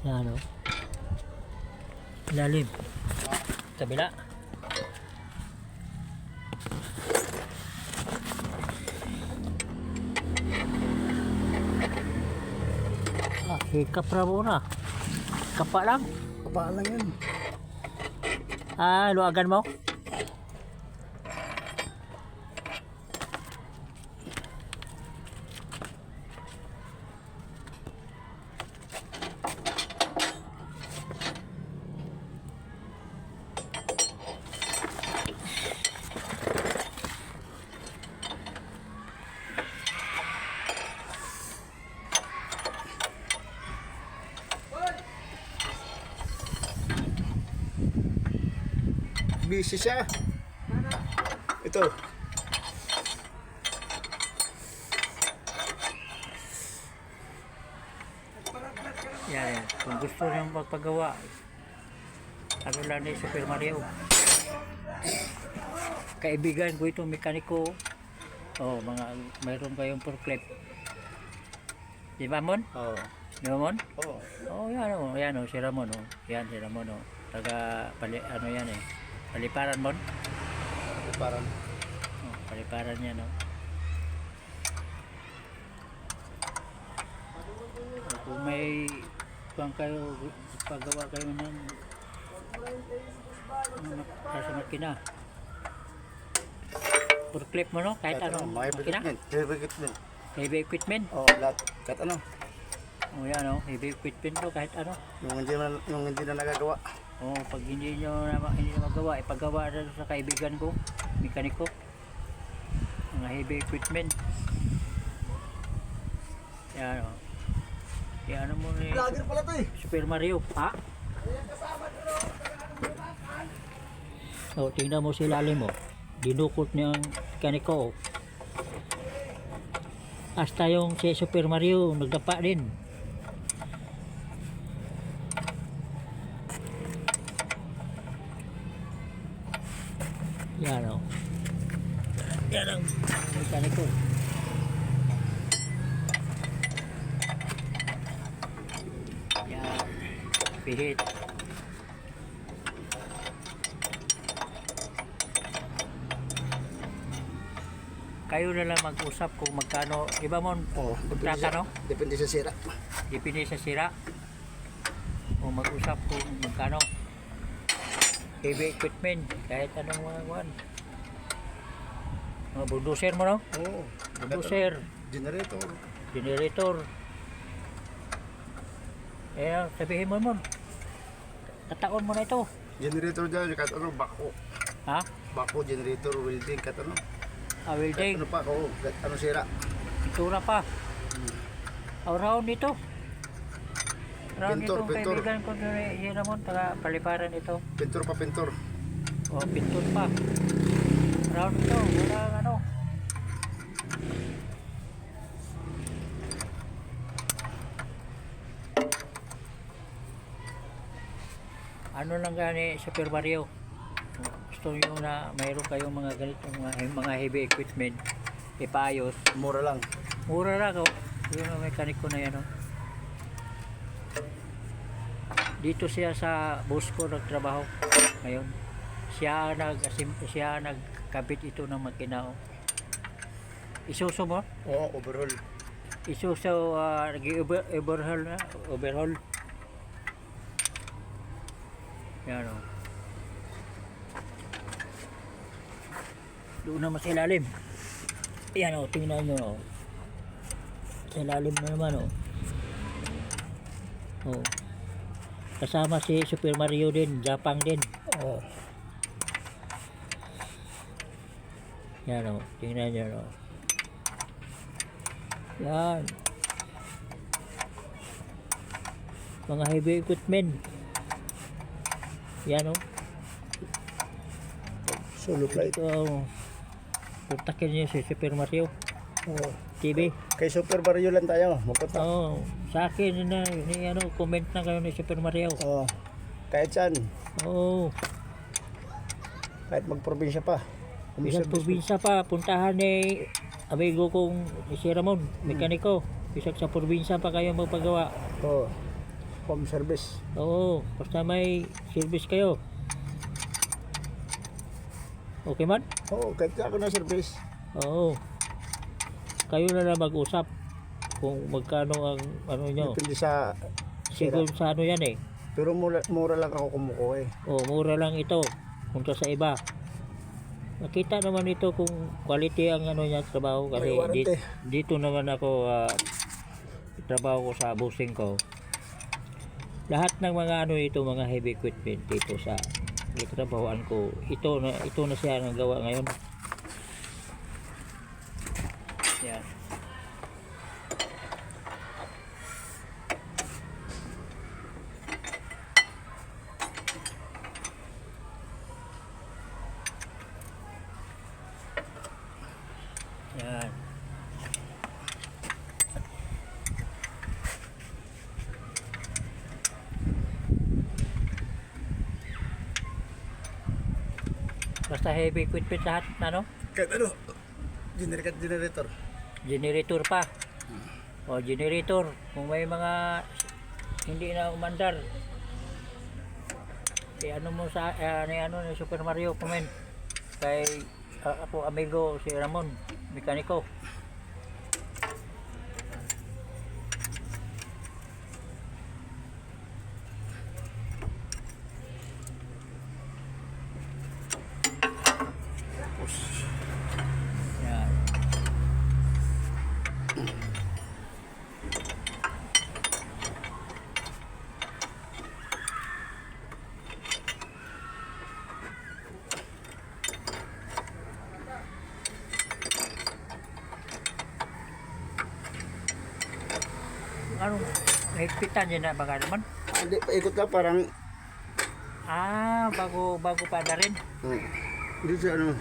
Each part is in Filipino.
Yan o. Lalim. Kabila. Hikap na muna. Kapa lang. Kapa lang yan. Luagan mo. Busy siya. Ito. Yan. Kung gusto niyong magpagawa, ano lang ni Super Mario. Kaibigan ko itong mekaniko. Mayroon kayong forklift. Di ba, Mon? Oo. Di ba, Mon? Oo. Yan si Ramon. Yan si Ramon. Yan eh. Paliparan, Mon? Parang Paliparan yan, no? Kung may kayo, pagawa kayo ng sa makina. Forklift mo, no? Kahit anong makina. Heavy equipment. Heavy equipment. Lahat. Kahit ano. Yan, no? Heavy equipment to, kahit ano. Yung hindi na nagagawa. Pag hindi nyo magawa, ipagawa na sa kaibigan ko, mekaniko. Mga heavy equipment. Yan, o. Yan mo ni Vlogger pala to eh. Super Mario. Ha? Tingnan mo si lalim mo. Dinukot niya ang mekaniko. Hasta yung si Super Mario, nagdapa din. Yan o. Yan ang mekaniko. Yan. Pihit. Kayo na lang mag-usap kung magkano. Iba mo, kontrata, no? Depende sa sira. Depende sa sira. O mag-usap kung magkano. Heavy equipment, kahit anong mga bulldozer mo, no? Oo. Bulldozer, Generator. Sabihin mo, tataon mo na ito. Generator dyan. Kahit ano. Bako. Ha? Bako, generator, welding. Kahit ano. Welding, Ano pa ako. Kahit ano sira. pintura pa. Around dito. Around Pintor, dito, pintor. kaibigan ko si Ramon, taga paliparan ito. Pintor pa pintor. Pintor pa. Around dito, wala ano. Ano lang gani Super Mario? Gusto nyo na mayroon kayong mga ganitong mga heavy equipment, ipaayos. Mura lang. Mura lang, yung mekaniko na yan, Dito siya sa boss ko nagtrabaho ngayon. Siya nagkabit ito ng makina, Isuso mo? Oo, overhaul. Isuso, overhaul. Yan, Doon naman sa ilalim. Yan, tingnan nyo, Sa ilalim na naman, Kasama si Super Mario din, Japang din. Yan, tingnan nyo, Yan. Mga heavy equipment. Yan, Solo flight. Ito, puntakin niyo si Super Mario TV. Kay Super Mario lang tayo. Magpunta. Sa akin na comment na kayo ni Super Mario. Kahit saan. Kahit magprobinsya pa. Isang probinsya pa, puntahan ni amigo kong si Ramon, mekaniko. Isang sa probinsya pa kayo magpagawa. home service. Oo, basta may service kayo. Okay man? Oo, kahit ako na service. Oo. Kayo na lang mag-usap kung magkano ang ano nyo. Depende sa... Siguro sa ano yan eh. Pero mura lang ako kumukuha eh. Oh, mura lang ito kunta sa iba. Nakita naman ito kung quality ang ano niya trabaho kasi May warranty. dito naman ako trabaho ko sa busing ko. Lahat ng mga ano ito, mga heavy equipment dito sa trabahoan ko. Ito na siya ang gawa ngayon. Yan. Yan. Basta heavy equipment lahat na no? Kahit ano, generator. Generator pa. O generator. Kung may mga hindi na umandar. Ano mo sa ni Super Mario comment kay ako amigo si Ramon, mekaniko. Yan. Anong higpitan niya na baka naman? Hindi, paikot lang parang... Bago pa na rin. Hindi siya ano...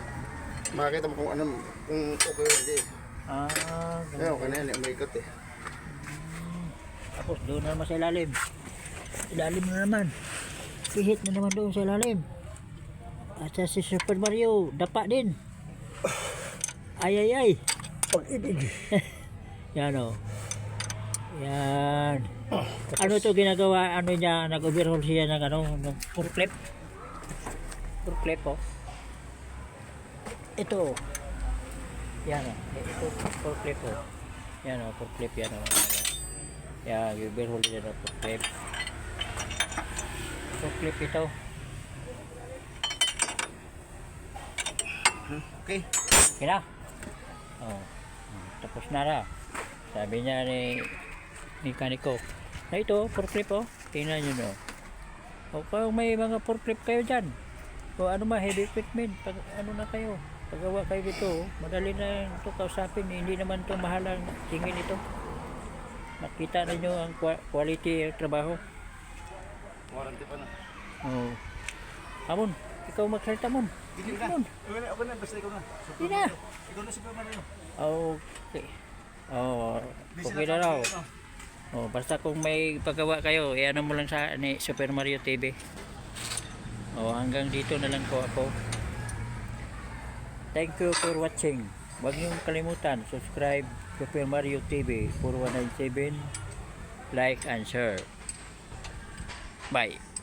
Makakita mo kung ano... Kung okay o hindi. Ganun. Okay na yan, umaikot eh. Tapos doon na naman sa ilalim. Ilalim na naman. Pihit na naman doon sa ilalim. At sa si Super Mario, dapa din. Ay. Pag-ibig. Yan o. Yan. Ano to ginagawa? Ano niya? Nag-overhaul siya ng ano? Ng forklift. Forklift o. Ito. Yan o. Ito forklift o. Yan o. Forklift yan o. Yan. Overhaul siya ng forklift. Forklift ito. Okay. Okay na. Oh. Tapos na na. Sabi niya ni mekaniko. Na ito, forklift oh. Tingnan nyo no. O kung may mga forklift kayo dyan. O ano ma, heavy equipment. Pag ano na kayo. Paggawa kayo dito. Madali na ito kausapin. Hindi naman ito mahalang tingin ito. Nakita na nyo ang quality trabaho. Warranty pa na. Oh. Amon, ikaw magsalita mon. Hindi na. Okay na, basta ikaw na. Hindi na. Ikaw na Super Mario. Okay. Oh, okay na raw. Oh, basta kung may paggawa kayo, ano mo lang sa ni Super Mario TV. Oh, hanggang dito na lang po ako. Thank you for watching. Huwag niyong kalimutan, subscribe Super Mario TV 4197, like and share. Bye.